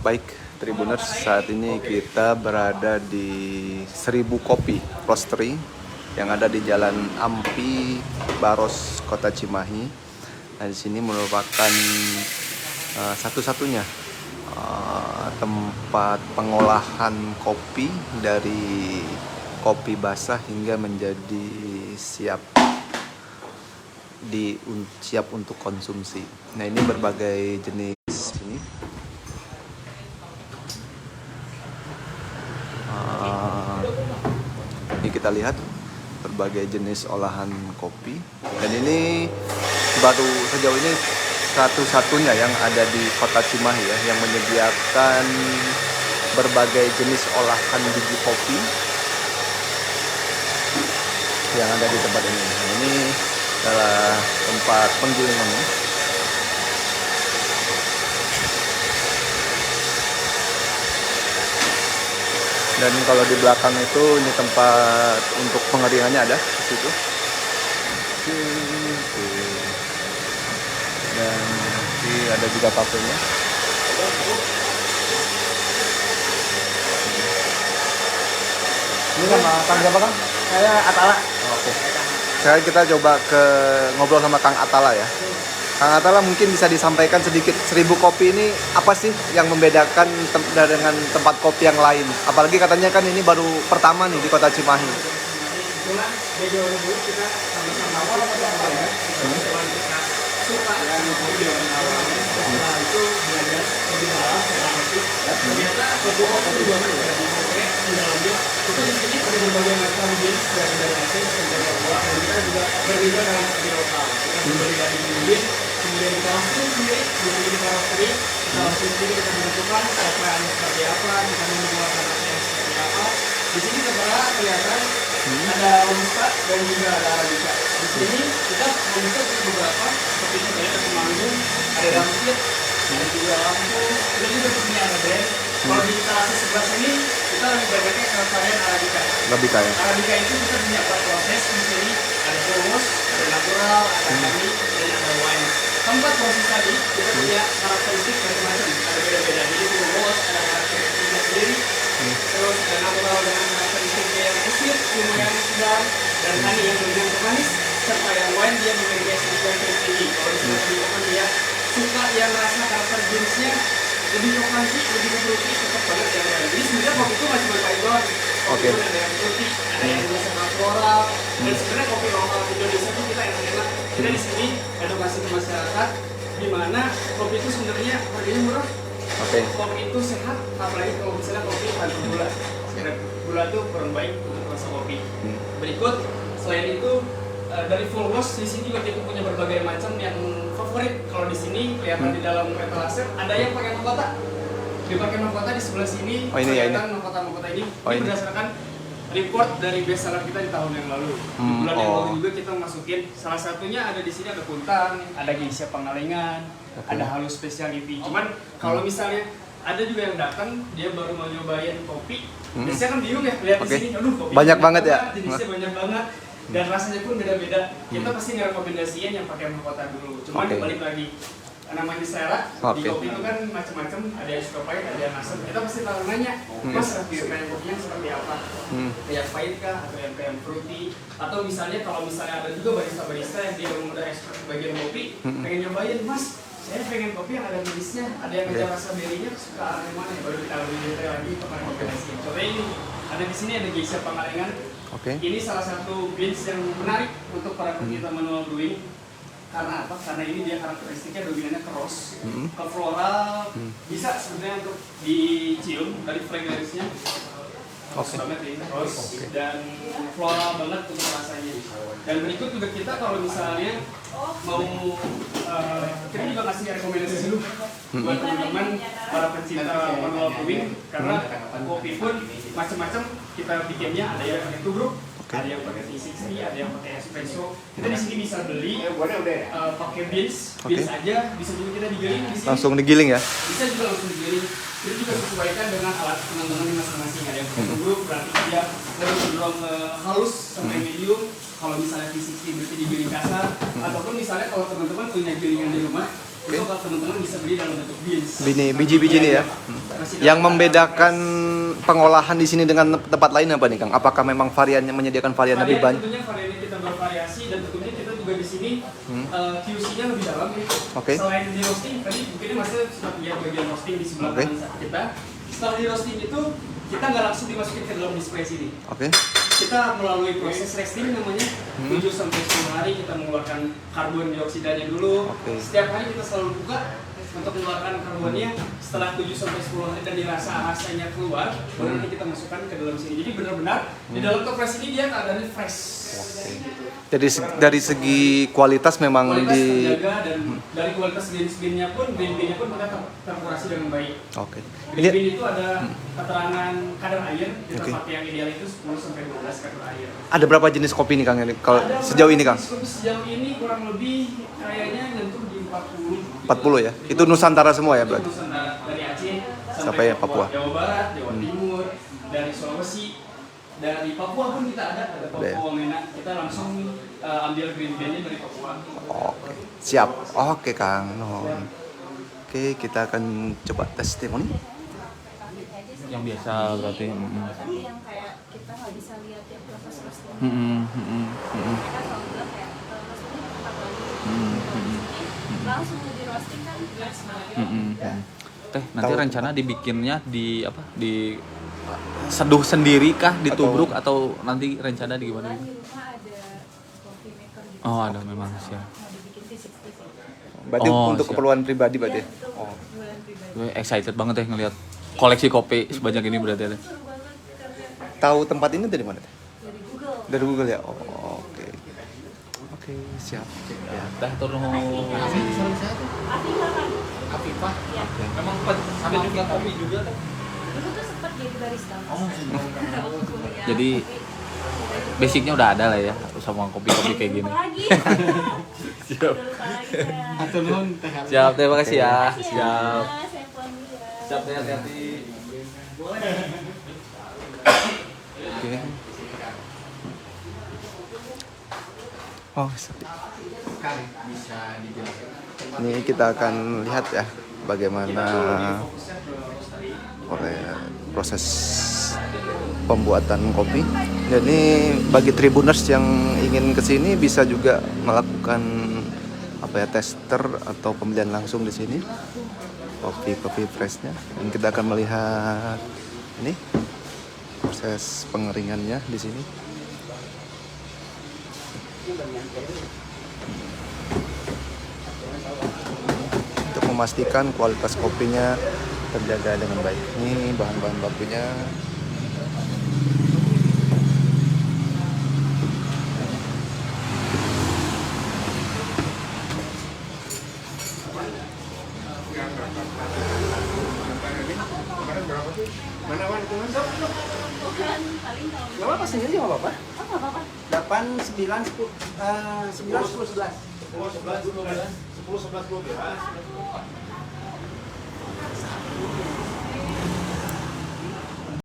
Baik, Tribuners, saat ini kita berada di 1000 Kopi Roastery yang ada di Jalan Ampi, Baros, Kota Cimahi. Nah, di sini merupakan satu-satunya tempat pengolahan kopi dari kopi basah hingga menjadi siap untuk konsumsi. Nah, ini berbagai jenis ini. Ini kita lihat berbagai jenis olahan kopi, dan ini baru sejauh ini satu-satunya yang ada di Kota Cimahi ya, yang menyediakan berbagai jenis olahan biji kopi yang ada di tempat ini. Nah, ini adalah tempat penggilingannya. Dan kalau di belakang itu ini tempat untuk pengeringannya ada di situ. Dan ini ada juga kafenya. Ini sama Kang siapa, Kang? Saya Atala. Oke. Sekarang kita coba ngobrol sama Kang Atala ya. Kang Atala, mungkin bisa disampaikan sedikit 1000 Kopi ini apa sih yang membedakan dengan tempat kopi yang lain? Apalagi katanya kan ini baru pertama nih di Kota Cimahi. Kebetulan dari dulu kita sama-sama suka yang kopi dari awal. Setelah itu belajar lebih dalam tentang kopi. Ternyata kopi juga dipakai di dalamnya. Itu di sini ada berbagai macam jenis dari Aceh sampai Papua. Dan kita juga berbeda dalam kopi lokal. Kita berbeda dari bibit, kemudian kita langsung sendiri, kemudian kita roastery, kita langsung sendiri kita menentukan operaannya seperti apa, kita membuat rasanya seperti apa. Di sini sebenarnya kelihatan ada robusta dan juga ada arabica. Di sini kita robusta beberapa seperti ada Temanggung, ada Ramsir, ada juga Lampung, dan juga di sini ada brand. Kalau di instalasi sebelah sini kita lebih banyaknya ke varian arabica. Arabica ya. Arabica itu kita punya proses di sini ada fokus, ada natural, ada honey, dan ada wine. Keempat proses tadi kita punya karakteristik macam-macam, ada beda-beda. Jadi fokus ada karakteristiknya sendiri. Terus ada natural dengan karakteristiknya yang asid, lumayan sedang, dan honey yang lebih manis, serta yang wine dia memiliki acidity yang cukup tinggi. Kalau disebutkan dia suka yang rasa karakter jenisnya lebih romantis, lebih fruity, cocok banget yang lain. Jadi sebenarnya kopi itu masih berkait doang. Kopi itu ada yang fruity, ada yang biasa floral, dan sebenarnya kopi lokal Indonesia itu kita enak-enak. Kita di sini edukasi ke masyarakat, di mana kopi itu sebenarnya harganya murah. Kopi itu sehat, apalagi kalau misalnya kopi tanpa gula. Gula itu kurang baik untuk rasa kopi. Berikut, selain itu dari full wash di sini juga kita punya berbagai macam yang favorit. Kalau di sini kelihatan di dalam etalase ada yang pakai mahkota. Dipakai mahkota di sebelah sini. Kelihatan mahkota ini. Ini berdasarkan report dari bestseller kita di tahun yang lalu. Di bulan yang lalu juga kita masukin. Salah satunya ada di sini ada Kuntang, ada Geisha Pangalengan, ada Halus Specialty. Cuman kalau misalnya ada juga yang datang dia baru mau nyobain kopi, biasanya kan bingung ya lihat di sini, aduh kopi banyak banget ya. Jenisnya banyak banget. Dan rasanya pun beda-beda. Kita pasti ngerekomendasiin yang pakai mahkota dulu. Cuman balik lagi, namanya selera di kopi itu kan macam-macam. Ada yang suka pahit, ada yang asam. Kita pasti tahu nanya, Mas kayak kopinya seperti apa? Kayak pahit kah atau yang kayak fruity? Atau misalnya kalau misalnya ada juga barista-barista yang dia udah expert bagian kopi, pengen nyobain, Mas, saya pengen kopi yang ada manisnya, ada yang ada rasa berinya, suka yang mana? Baru kita lebih detail lagi untuk rekomendasi. Contohnya ini, ada di sini ada Geisha Pangalengan. Ini salah satu beans yang menarik untuk para pecinta manual brewing. Karena apa? Karena ini dia karakteristiknya dominannya keros, ke floral, bisa sebenarnya untuk dicium dari fragrance-nya. Banget ini keros dan floral banget untuk rasanya. Dan berikut juga kita kalau misalnya mau kita juga kasih rekomendasi dulu buat teman-teman para pecinta manual brewing, karena kopi pun macam-macam kita bikinnya, ada yang pakai tubruk, ada yang pakai V60, ada yang pakai espresso. Kita di sini bisa beli pakai beans aja, bisa juga kita digiling di sini. Langsung digiling ya? Bisa juga langsung digiling. Itu juga sesuaikan dengan alat teman-teman masing-masing. Ada yang pakai tubruk, berarti dia lebih cenderung halus sampai medium. Kalau misalnya V60 berarti digiling kasar, ataupun misalnya kalau teman-teman punya gilingan di rumah, Itu kalau teman-teman bisa beli dalam bentuk beans. Biji-biji ini ya. Yang membedakan pengolahan di sini dengan tempat lain apa nih Kang? Apakah memang variannya menyediakan varian lebih banyak? Tentunya variannya kita bervariasi dan tentunya kita juga di sini QC-nya lebih dalam ya. Oke. Selain di roasting, tadi mungkin masih sempat lihat bagian roasting di sebelah Oke. kanan kita. Setelah di roasting itu kita nggak langsung dimasukin ke dalam display sini. Oke. Kita melalui proses resting namanya 7 sampai 10 hari kita mengeluarkan karbon dioksidanya dulu. Oke. Setiap hari kita selalu buka untuk mengeluarkan karbonnya. Setelah 7 sampai 10 hari dan dirasa rasanya keluar, baru nanti kita masukkan ke dalam sini. Jadi benar-benar di dalam toples ini dia keadaannya fresh. Jadi dari segi kualitas memang Kualitas di terjaga dan dari kualitas green pun kita terkurasi dengan baik. Oke. Green Ini bean itu ada keterangan kadar air, kita Oke. pakai yang ideal itu 10 sampai 12 kadar air. ada berapa jenis kopi nih Kang? Kalau Ada sejauh ini Kang? kopi sejauh ini kurang lebih kayaknya nyentuh di 40. 40 ya. Itu Nusantara semua ya berarti. Nusantara, dari Aceh Sampai Papua. Jawa Barat, Jawa Timur, dari Sulawesi, dari Papua pun kita ada Papua Wamena. Kita langsung ambil green bean-nya dari Papua. Oke. Siap. Oke Kang. Oke, kita akan coba testimoni. Yang biasa berarti. Tapi yang kayak kita nggak bisa lihat ya proses roasting. Mereka selalu bilang kayak roastingnya cepat lagi. Langsung di roasting kan fresh banget. Teh, nanti rencana dibikinnya di apa? Di seduh sendiri kah, ditubruk atau nanti rencana di gimana? Di rumah ada coffee maker gitu. Oh, ada memang sih. Mau dibikin V60 sih. Berarti Oh, untuk siap. keperluan pribadi berarti. Iya, betul. Oh. Bulan pribadi. Gue excited banget ya ngelihat koleksi kopi sebanyak ini berarti ada. Seru banget karena Tahu tempat ini dari mana? Teh? dari Google. Dari Google ya. Oh, oke. Oke, siap. Ya. Teh turun. Afifah kan? Afifah. Iya. Memang sampai juga kopi juga teh. Dulu tuh sempat jadi barista. Waktu kuliah. Jadi basicnya udah ada lah ya sama kopi-kopi kayak gini. Lupa lagi. Siap. Lupa lagi ya. Atau nuhun teh. Siap, terima kasih ya. Makasih ya, Siap. Mas. Saya pulang dulu ya. Siap, teh, hati-hati. Oke. Oh, siap. Bisa dijelaskan. Ini kita akan lihat ya bagaimana proses pembuatan kopi. Jadi bagi tribuners yang ingin kesini bisa juga melakukan tester atau pembelian langsung di sini kopi freshnya. Dan kita akan melihat ini proses pengeringannya di sini. Untuk memastikan kualitas kopinya terjaga dengan baik. Ini bahan-bahan bakunya. Bukan paling kalau Gak apa-apa sendiri nggak apa-apa. oh nggak apa-apa. 8, 9, 10, 10, 11. 10, 11, 12. 10, 11, 12.